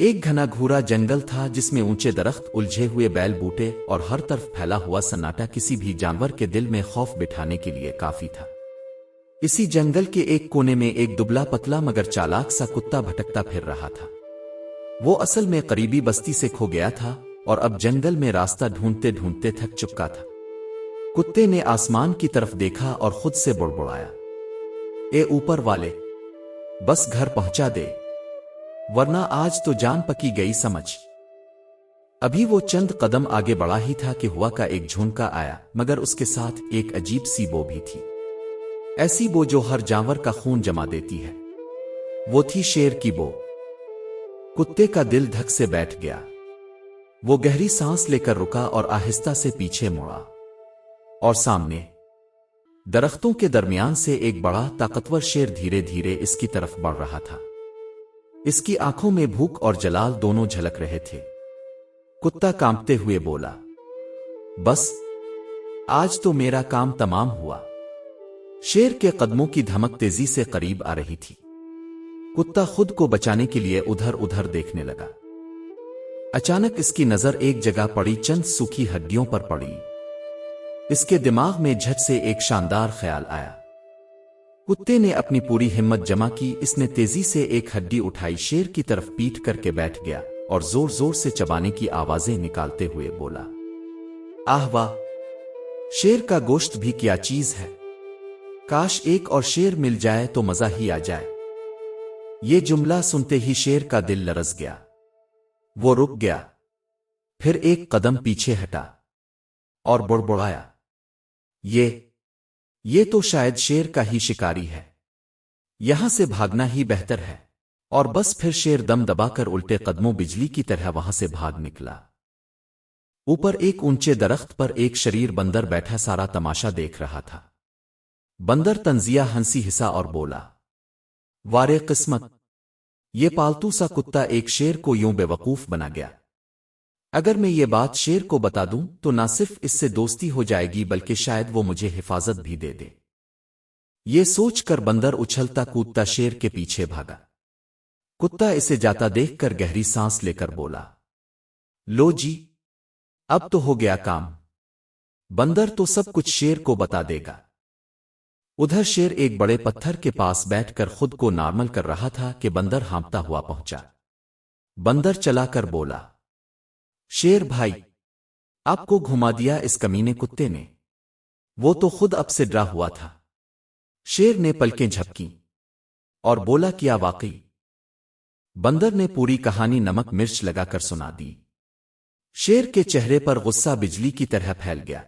ایک گھنا گھورا جنگل تھا جس میں اونچے درخت، الجھے ہوئے بیل بوٹے اور ہر طرف پھیلا ہوا سناٹا کسی بھی جانور کے دل میں خوف بٹھانے کے لیے کافی تھا۔ اسی جنگل کے ایک کونے میں ایک دبلا پتلا مگر چالاک سا کتا بھٹکتا پھر رہا تھا۔ وہ اصل میں قریبی بستی سے کھو گیا تھا اور اب جنگل میں راستہ ڈھونڈتے ڈھونڈتے تھک چکا تھا۔ کتے نے آسمان کی طرف دیکھا اور خود سے بڑبڑایا، اے اوپر والے، بس گھر پہنچا دے، ورنہ آج تو جان پکی گئی سمجھ۔ ابھی وہ چند قدم آگے بڑھا ہی تھا کہ ہوا کا ایک جھونکا آیا، مگر اس کے ساتھ ایک عجیب سی بو بھی تھی، ایسی بو جو ہر جانور کا خون جما دیتی ہے۔ وہ تھی شیر کی بو۔ کتے کا دل دھک سے بیٹھ گیا۔ وہ گہری سانس لے کر رکا اور آہستہ سے پیچھے مڑا، اور سامنے درختوں کے درمیان سے ایک بڑا طاقتور شیر دھیرے دھیرے اس کی طرف بڑھ رہا تھا۔ اس کی آنکھوں میں بھوک اور جلال دونوں جھلک رہے تھے۔ کتا کانپتے ہوئے بولا، بس آج تو میرا کام تمام ہوا۔ شیر کے قدموں کی دھمک تیزی سے قریب آ رہی تھی۔ کتا خود کو بچانے کے لیے ادھر ادھر دیکھنے لگا۔ اچانک اس کی نظر ایک جگہ پڑی، چند سوکھی ہڈیوں پر پڑی۔ اس کے دماغ میں جھٹ سے ایک شاندار خیال آیا۔ کتے نے اپنی پوری ہمت جمع کی، اس نے تیزی سے ایک ہڈی اٹھائی، شیر کی طرف پیٹ کر کے بیٹھ گیا اور زور زور سے چبانے کی آوازیں نکالتے ہوئے بولا، آہ واہ، شیر کا گوشت بھی کیا چیز ہے، کاش ایک اور شیر مل جائے تو مزہ ہی آ جائے۔ یہ جملہ سنتے ہی شیر کا دل لرز گیا۔ وہ رک گیا، پھر ایک قدم پیچھے ہٹا اور بڑبڑایا، یہ تو شاید شیر کا ہی شکاری ہے، یہاں سے بھاگنا ہی بہتر ہے۔ اور بس پھر شیر دم دبا کر الٹے قدموں بجلی کی طرح وہاں سے بھاگ نکلا۔ اوپر ایک اونچے درخت پر ایک شریر بندر بیٹھا سارا تماشا دیکھ رہا تھا۔ بندر طنزیہ ہنسی ہسا اور بولا، وارے قسمت، یہ پالتو سا کتا ایک شیر کو یوں بے وقوف بنا گیا۔ اگر میں یہ بات شیر کو بتا دوں تو نہ صرف اس سے دوستی ہو جائے گی بلکہ شاید وہ مجھے حفاظت بھی دے دے۔ یہ سوچ کر بندر اچھلتا کودتا شیر کے پیچھے بھاگا۔ کتا اسے جاتا دیکھ کر گہری سانس لے کر بولا، لو جی، اب تو ہو گیا کام، بندر تو سب کچھ شیر کو بتا دے گا۔ ادھر شیر ایک بڑے پتھر کے پاس بیٹھ کر خود کو نارمل کر رہا تھا کہ بندر ہانپتا ہوا پہنچا۔ بندر چلا کر بولا، شیر بھائی، آپ کو گھما دیا اس کمینے کتے نے، وہ تو خود اب سے ڈرا ہوا تھا۔ شیر نے پلکیں جھپکیں اور بولا، کیا واقعی؟ بندر نے پوری کہانی نمک مرچ لگا کر سنا دی۔ شیر کے چہرے پر غصہ بجلی کی طرح پھیل گیا۔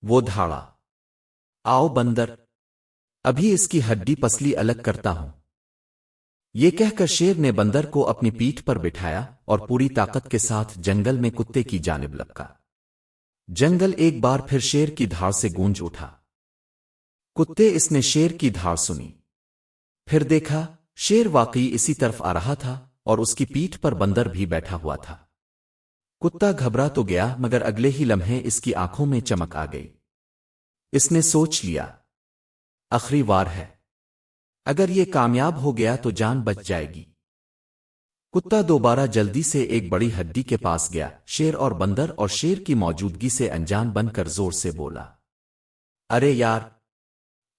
وہ دھاڑا، آؤ بندر، ابھی اس کی ہڈی پسلی الگ کرتا ہوں۔ یہ کہہ کر شیر نے بندر کو اپنی پیٹھ پر بٹھایا اور پوری طاقت کے ساتھ جنگل میں کتے کی جانب لپکا۔ جنگل ایک بار پھر شیر کی دھاڑ سے گونج اٹھا۔ کتے اس نے شیر کی دھاڑ سنی، پھر دیکھا شیر واقعی اسی طرف آ رہا تھا اور اس کی پیٹھ پر بندر بھی بیٹھا ہوا تھا۔ کتا گھبرا تو گیا مگر اگلے ہی لمحے اس کی آنکھوں میں چمک آ گئی۔ اس نے سوچ لیا، آخری وار ہے، اگر یہ کامیاب ہو گیا تو جان بچ جائے گی۔ کتا دوبارہ جلدی سے ایک بڑی ہڈی کے پاس گیا۔ شیر اور بندر اور شیر کی موجودگی سے انجان بن کر زور سے بولا، ارے یار،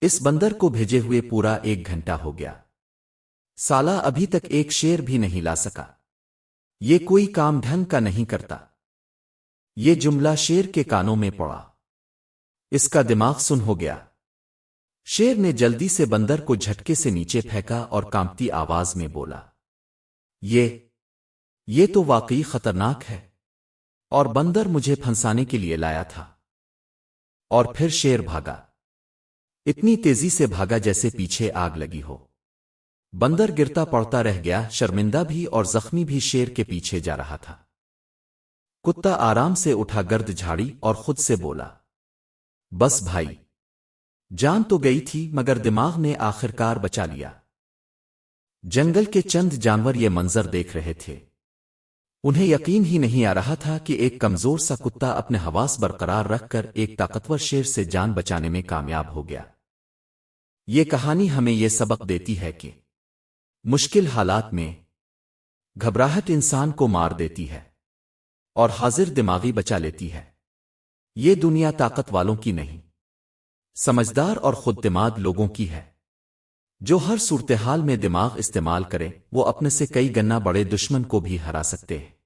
اس بندر کو بھیجے ہوئے پورا 1 گھنٹہ ہو گیا، سالہ ابھی تک ایک شیر بھی نہیں لا سکا، یہ کوئی کام ڈھنگ کا نہیں کرتا۔ یہ جملہ شیر کے کانوں میں پڑا، اس کا دماغ سن ہو گیا۔ شیر نے جلدی سے بندر کو جھٹکے سے نیچے پھینکا اور کانپتی آواز میں بولا، یہ تو واقعی خطرناک ہے، اور بندر مجھے پھنسانے کے لیے لایا تھا۔ اور پھر شیر بھاگا، اتنی تیزی سے بھاگا جیسے پیچھے آگ لگی ہو۔ بندر گرتا پڑتا رہ گیا، شرمندہ بھی اور زخمی بھی شیر کے پیچھے جا رہا تھا۔ کتا آرام سے اٹھا، گرد جھاڑی اور خود سے بولا، بس بھائی، جان تو گئی تھی مگر دماغ نے آخرکار بچا لیا۔ جنگل کے چند جانور یہ منظر دیکھ رہے تھے۔ انہیں یقین ہی نہیں آ رہا تھا کہ ایک کمزور سا کتا اپنے حواس برقرار رکھ کر ایک طاقتور شیر سے جان بچانے میں کامیاب ہو گیا۔ یہ کہانی ہمیں یہ سبق دیتی ہے کہ مشکل حالات میں گھبراہٹ انسان کو مار دیتی ہے اور حاضر دماغی بچا لیتی ہے۔ یہ دنیا طاقت والوں کی نہیں، سمجھدار اور خود اعتماد لوگوں کی ہے۔ جو ہر صورتحال میں دماغ استعمال کرے وہ اپنے سے کئی گنا بڑے دشمن کو بھی ہرا سکتے ہیں۔